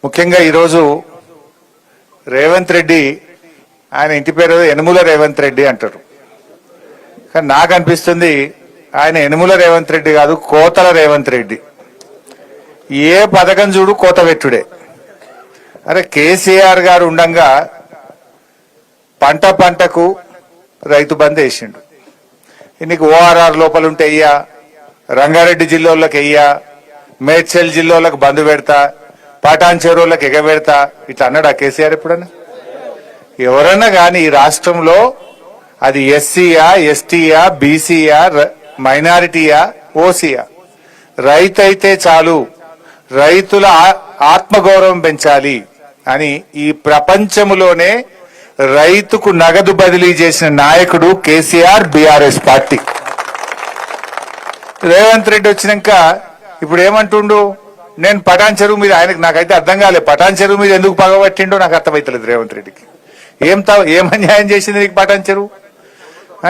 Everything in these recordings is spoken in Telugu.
ముఖ్యంగా ఈరోజు రేవంత్ రెడ్డి ఆయన ఇంటి పేరు యనుమల రేవంత్ రెడ్డి అంటారు. కానీ నాకు అనిపిస్తుంది ఆయన యనుమల రేవంత్ రెడ్డి కాదు, కోతల రేవంత్ రెడ్డి. ఏ పథకం చూడు కోత పెట్టుడే. అరే కేసీఆర్ గారు ఉండంగా పంటకు రైతు బంద్ వేసిండు. నీకు ఓఆర్ఆర్ లోపల ఉంటే అయ్యా, రంగారెడ్డి జిల్లాలకు అయ్యా, మేడ్చల్ జిల్లాలకు బంద్ పెడతా, పటాన్ చెరువులకు ఎగబెడతా ఇట్లా అన్నాడు ఆ కేసీఆర్ ఎప్పుడన్నా? ఎవరన్నా కానీ ఈ రాష్ట్రంలో అది ఎస్సీయా, ఎస్టీయా, బీసీయా, మైనారిటీయా, ఓసీయా, రైతు అయితే చాలు, రైతుల ఆత్మగౌరవం పెంచాలి అని ఈ ప్రపంచంలోనే రైతుకు నగదు బదిలీ చేసిన నాయకుడు కేసీఆర్, బీఆర్ఎస్ పార్టీ. రేవంత్ రెడ్డి వచ్చినాక ఇప్పుడు ఏమంటుండు, నేను పటాన్ చెరువు మీద, ఆయనకు నాకైతే అర్థం కాలేదు, పటాన్ చెరువు మీద ఎందుకు పగబట్టిండో నాకు అర్థమైతలేదు రేవంత్ రెడ్డికి. ఏం అన్యాయం చేసింది నీకు పటాన్ చెరువు?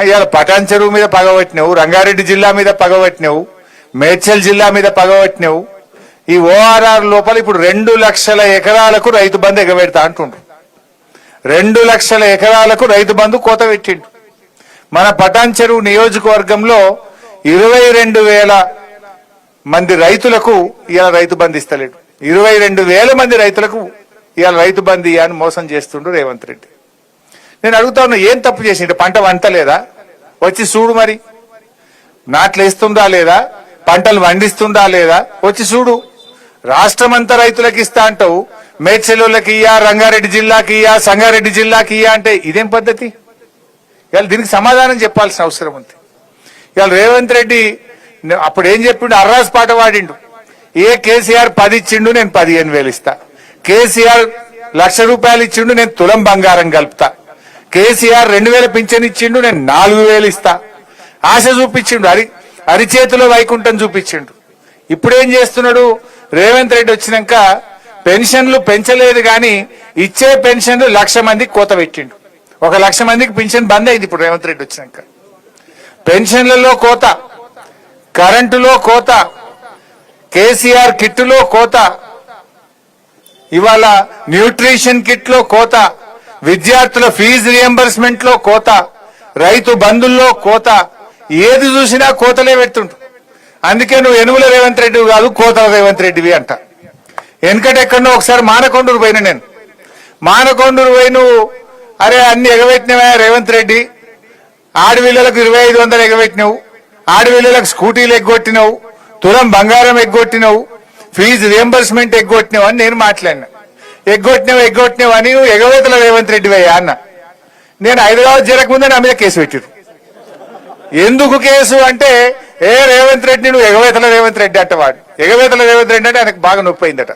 ఇవాళ పటాన్ చెరువు మీద పగబట్టినావు, రంగారెడ్డి జిల్లా మీద పగబట్టినావు, మేడ్చల్ జిల్లా మీద పగబట్టినావు. ఈ ఓఆర్ఆర్ లోపల ఇప్పుడు 2 లక్షల ఎకరాలకు రైతు బంధు ఎగబెడతా అంటుండ్రు. 2 లక్షల ఎకరాలకు రైతు బంధు కోత పెట్టిండు. మన పటాన్ చెరువు నియోజకవర్గంలో 22,000 మంది రైతులకు ఇవాళ రైతు బంధు ఇస్తలేడు. 22,000 మంది రైతులకు ఇవాళ రైతు బంధు అని మోసం చేస్తుండ్రు రేవంత్ రెడ్డి. నేను అడుగుతా ఉన్నా, ఏం తప్పు చేసిండు? పంట వంటలేదా? వచ్చి చూడు, మరి నాట్లు వేస్తుందా లేదా, పంటలు వండిస్తుందా లేదా, వచ్చి చూడు. రాష్ట్రం అంతా రైతులకు ఇస్తా అంటావు, మేడ్చల్లోకి ఇయ్యా, రంగారెడ్డి జిల్లాకి ఇయ్యా, సంగారెడ్డి జిల్లాకి ఇయ్యా అంటే ఇదేం పద్ధతి? ఇవాళ దీనికి సమాధానం చెప్పాల్సిన అవసరం ఉంది. ఇవాళ రేవంత్ రెడ్డి అప్పుడు ఏం చెప్పిండు? అర్రాస్ పాట వాడిండు. ఏ కేసీఆర్ 10 ఇచ్చిండు, నేను 15,000 ఇస్తా. కేసీఆర్ 1,00,000 రూపాయలు ఇచ్చిండు, నేను తులం బంగారం కలుపుతా. కేసీఆర్ 2,000 పింఛన్ ఇచ్చిండు, నేను 4,000 ఇస్తా. ఆశ చూపించిండు, అరిచేతిలో వైకుంఠం చూపించిండు. ఇప్పుడేం చేస్తున్నాడు రేవంత్ రెడ్డి? వచ్చినాక పెన్షన్లు పెంచలేదు గాని ఇచ్చే పెన్షన్లు 1,00,000 మందికి కోత పెట్టిండు. 1,00,000 మందికి పెన్షన్ బంద్ అయింది ఇప్పుడు రేవంత్ రెడ్డి వచ్చినాక. పెన్షన్లలో కోత, కరెంటులో కోత, కేసీఆర్ కిట్లో కోత, ఇవాళ న్యూట్రిషన్ కిట్ లో కోత, విద్యార్థుల ఫీజు రియంబర్స్మెంట్ లో కోత, రైతు బంధుల్లో కోత, ఏది చూసినా కోతలే పెడుతుంటు. అందుకే నువ్వు యనుమల రేవంత్ రెడ్డి కాదు, కోతల రేవంత్ రెడ్డివి అంట. వెనకటెక్కడో ఒకసారి మానకొండూరు పోయిన నేను. మానకొండూరు పోయి నువ్వు అరే అన్ని ఎగబెట్టినవా రేవంత్ రెడ్డి, ఆడపిల్లలకు 2,500 ఎగబెట్టినావు, ఆడపిల్లలకు స్కూటీలు ఎగ్గొట్టినావు, తులం బంగారం ఎగ్గొట్టినావు, ఫీజు రియంబర్స్మెంట్ ఎగ్గొట్టినావు అని నేను మాట్లాడినా. ఎగ్గొట్టినావు అని నువ్వు ఎగవేతల రేవంత్ రెడ్డి అయ్యా అన్న. నేను హైదరాబాద్ జరగకముందే నా మీద కేసు పెట్టిరు. ఎందుకు కేసు అంటే, రేవంత్ రెడ్డి నువ్వు ఎగవేతల రేవంత్ రెడ్డి అంటవాడు. ఎగవేతల రేవంత్ రెడ్డి అంటే ఆయనకు బాగా నొప్పి అయిందట.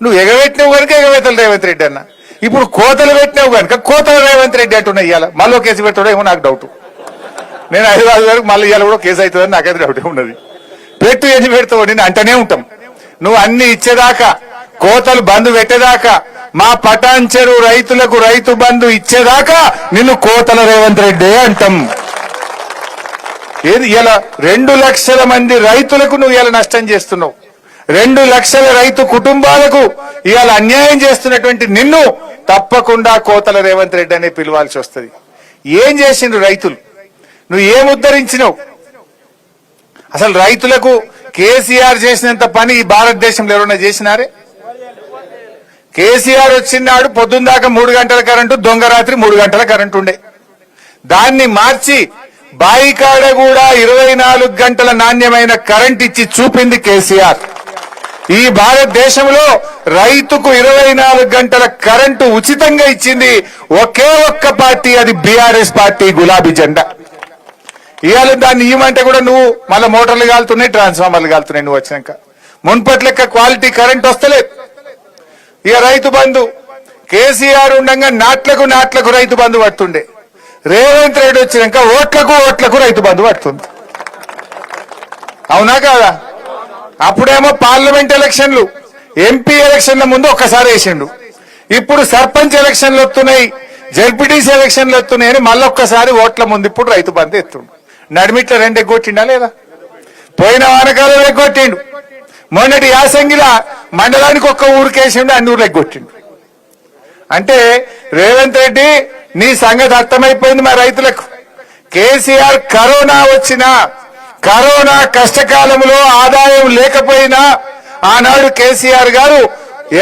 నువ్వు ఎగవేట్టినావు కనుక ఎగవేతల రేవంత్ రెడ్డి అన్న. ఇప్పుడు కోతలు పెట్టినావు కనుక కోతల రేవంత్ రెడ్డి అంటున్నా. ఇవాళ మళ్ళీ కేసు పెట్టడం ఏమో నాకు డౌట్. నేను హైదరాబాద్ వరకు మళ్ళీ ఇవాళ కూడా కేసు అవుతుందని నాకైతే డౌట్ ఉన్నది. పెట్టు ఎన్ని పెడతావు నేను అంటనే ఉంటాం. నువ్వు అన్ని ఇచ్చేదాకా, కోతలు బంధు పెట్టేదాకా, మా పటాన్ చెరువు రైతులకు రైతు బంధు ఇచ్చేదాకా నిన్ను కోతల రేవంత్ రెడ్డి అంటాం. ఏది ఇలా 2 లక్షల మంది రైతులకు నువ్వు ఇలా నష్టం చేస్తున్నావు. 2 లక్షల రైతు కుటుంబాలకు ఇవాళ అన్యాయం చేస్తున్నటువంటి నిన్ను తప్పకుండా కోతల రేవంత్ రెడ్డి అనే పిలవాల్సి వస్తుంది. ఏం చేసిండ్రు రైతులు? నువ్వు ఏం ఉద్ధరించినావు? అసలు రైతులకు కేసీఆర్ చేసినంత పని ఈ భారతదేశంలో ఎవరైనా చేసినారే? కేసీఆర్ వచ్చినాడు పొద్దున్న దాకా 3 గంటల కరెంటు, దొంగ రాత్రి 3 గంటల కరెంటు ఉండే. దాన్ని మార్చి బాయికాడ కూడా 24 గంటల నాణ్యమైన కరెంట్ ఇచ్చి చూపింది కేసీఆర్. ఈ భారతదేశంలో రైతుకు 24 గంటల కరెంటు ఉచితంగా ఇచ్చింది ఒకే ఒక్క పార్టీ, అది బీఆర్ఎస్ పార్టీ, గులాబీ జెండా. ఇవాళ దాన్ని ఇవ్వమంటే కూడా నువ్వు మళ్ళీ మోటార్లు కాలుతున్నాయి, ట్రాన్స్ఫార్మర్లు కాలుతున్నాయి. నువ్వు వచ్చినాక మున్పటి లెక్క క్వాలిటీ కరెంట్ వస్తలేదు. ఇక రైతు బంధు కేసీఆర్ ఉండగా నాట్లకు రైతు బంధు పడుతుండే. రేవంత్ రెడ్డి వచ్చినాక ఓట్లకు రైతు బంధు పడుతుంది. అవునా కాదా? అప్పుడేమో పార్లమెంట్ ఎలక్షన్లు, ఎంపీ ఎలక్షన్ల ముందు ఒక్కసారి వేసిండు. ఇప్పుడు సర్పంచ్ ఎలక్షన్లు వస్తున్నాయి, జెడ్పీటీసీ ఎలక్షన్లు వస్తున్నాయని మళ్ళొక్కసారి ఓట్ల ముందు ఇప్పుడు రైతు బంధు ఎత్తుండు. నడిమిట్ల 2 ఎగ్గొట్టిండా లేదా? పోయిన వానకాలం ఎగ్గొట్టిండు. మొన్నటి యాసంగిలా మండలానికి ఒక్క ఊరికేసిండు, అన్ని ఊర్లకు కొట్టిండు. అంటే రేవంత్ రెడ్డి నీ సంగతి అర్థమైపోయింది మా రైతులకు. కేసీఆర్ కరోనా వచ్చినా, కరోనా కష్టకాలంలో ఆదాయం లేకపోయినా ఆనాడు కేసీఆర్ గారు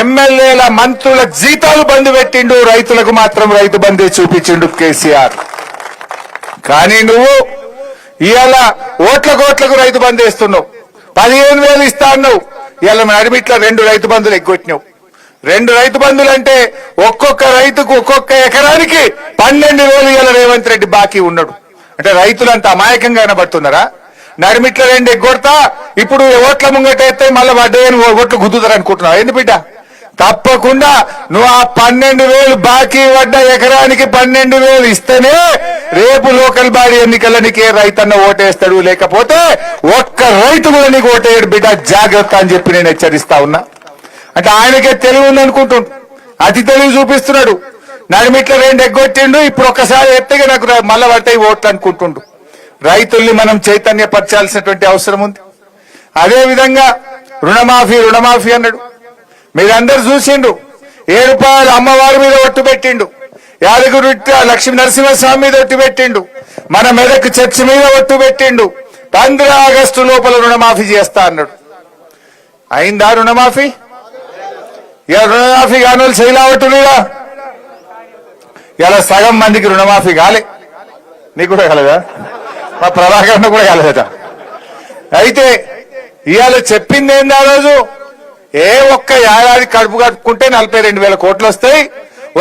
ఎమ్మెల్యేల మంత్రుల జీతాలు బంద్ పెట్టిండు, రైతులకు మాత్రం రైతు బంధే చూపించిండు కేసీఆర్. కానీ నువ్వు ఇవాళ ఓట్లకు రైతు బంధు వేస్తున్నావు, 15,000 ఇస్తా అన్నావు. ఇవాళ నడిమిట్ల 2 రైతు బంధులు ఎగ్గొట్టినావు. 2 రైతు బంధులు అంటే ఒక్కొక్క రైతుకు ఒక్కొక్క ఎకరానికి 12,000 ఇవాళ రేవంత్ రెడ్డి బాకీ ఉన్నాడు. అంటే రైతులంతా అమాయకంగా కనబడుతున్నారా? నడిమిట్ల 2 ఎగ్గొడతా, ఇప్పుడు ఓట్ల ముంగట ఎత్తే మళ్ళీ వడ్డేని ఓట్లు గుద్దుతారు అనుకుంటున్నావు. ఏంది బిడ్డ? తప్పకుండా నువ్వు ఆ 12,000 బాకీ పడ్డ ఎకరానికి 12,000 ఇస్తేనే రేపు లోకల్ బాడీ ఎన్నికల్లో నీకే రైతన్న ఓటేస్తాడు, లేకపోతే ఒక్క రైతు కూడా నీకు ఓటేయడు బిడ్డ, జాగ్రత్త అని చెప్పి నేను హెచ్చరిస్తా ఉన్నా. అంటే ఆయనకే తెలివి ఉందనుకుంటుండు, అతి తెలివి చూపిస్తున్నాడు. నడిమిట్ల 2 ఎగ్గొట్టిండు, ఇప్పుడు ఒక్కసారి ఎత్తగా నాకు మళ్ళా పట్టాయి ఓట్లు అనుకుంటుండు. రైతుల్ని మనం చైతన్యపరచాల్సినటువంటి అవసరం ఉంది. అదే విధంగా రుణమాఫీ అన్నాడు. మీరందరూ చూసిండు. 7 రూపాయలు అమ్మవారి మీద ఒట్టు పెట్టిండు, యాదగిరి లక్ష్మీ నరసింహస్వామి మీద ఒట్టు పెట్టిండు, మన మెదక్ చర్చి మీద ఒట్టు పెట్టిండు. 15 ఆగస్టు లోపల రుణమాఫీ చేస్తా అన్నాడు. అయిందా రుణమాఫీ? ఇలా రుణమాఫీ కాని వాళ్ళు శైలావట్టుగా ఇలా సగం మందికి రుణమాఫీ కాలే. నీకు కూడా కాలేదా? మా ప్రభాకరణ కూడా కాలేదట. అయితే ఇవాళ చెప్పింది ఏంది? ఆ రోజు ఒక్క ఏడాది కడుపు కట్టుకుంటే 42,000 కోట్లు వస్తాయి,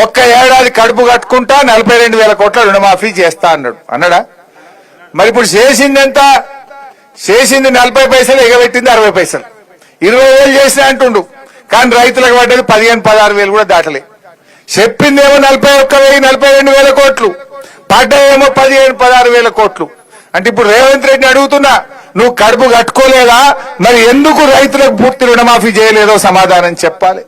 ఒక్క ఏడాది కడుపు కట్టుకుంటా 42,000 కోట్ల రుణమాఫీ చేస్తా అన్నాడా? మరి ఇప్పుడు చేసింది ఎంత? చేసింది 40 పైసలు, ఎగబెట్టింది 60 పైసలు. 20,000 చేసినా అంటుండు, కానీ రైతులకు పడ్డది 15,000-16,000 కూడా దాటలే. చెప్పిందేమో 41,000 42,000 కోట్లు, పడ్డాయేమో 15,000-16,000 కోట్లు. అంటే ఇప్పుడు రేవంత్ రెడ్డిని అడుగుతున్నా, నువ్వు కడుపు కట్టుకోలేదా? మరి ఎందుకు రైతులకు పూర్తి రుణమాఫీ చేయలేదో సమాధానం చెప్పాలి.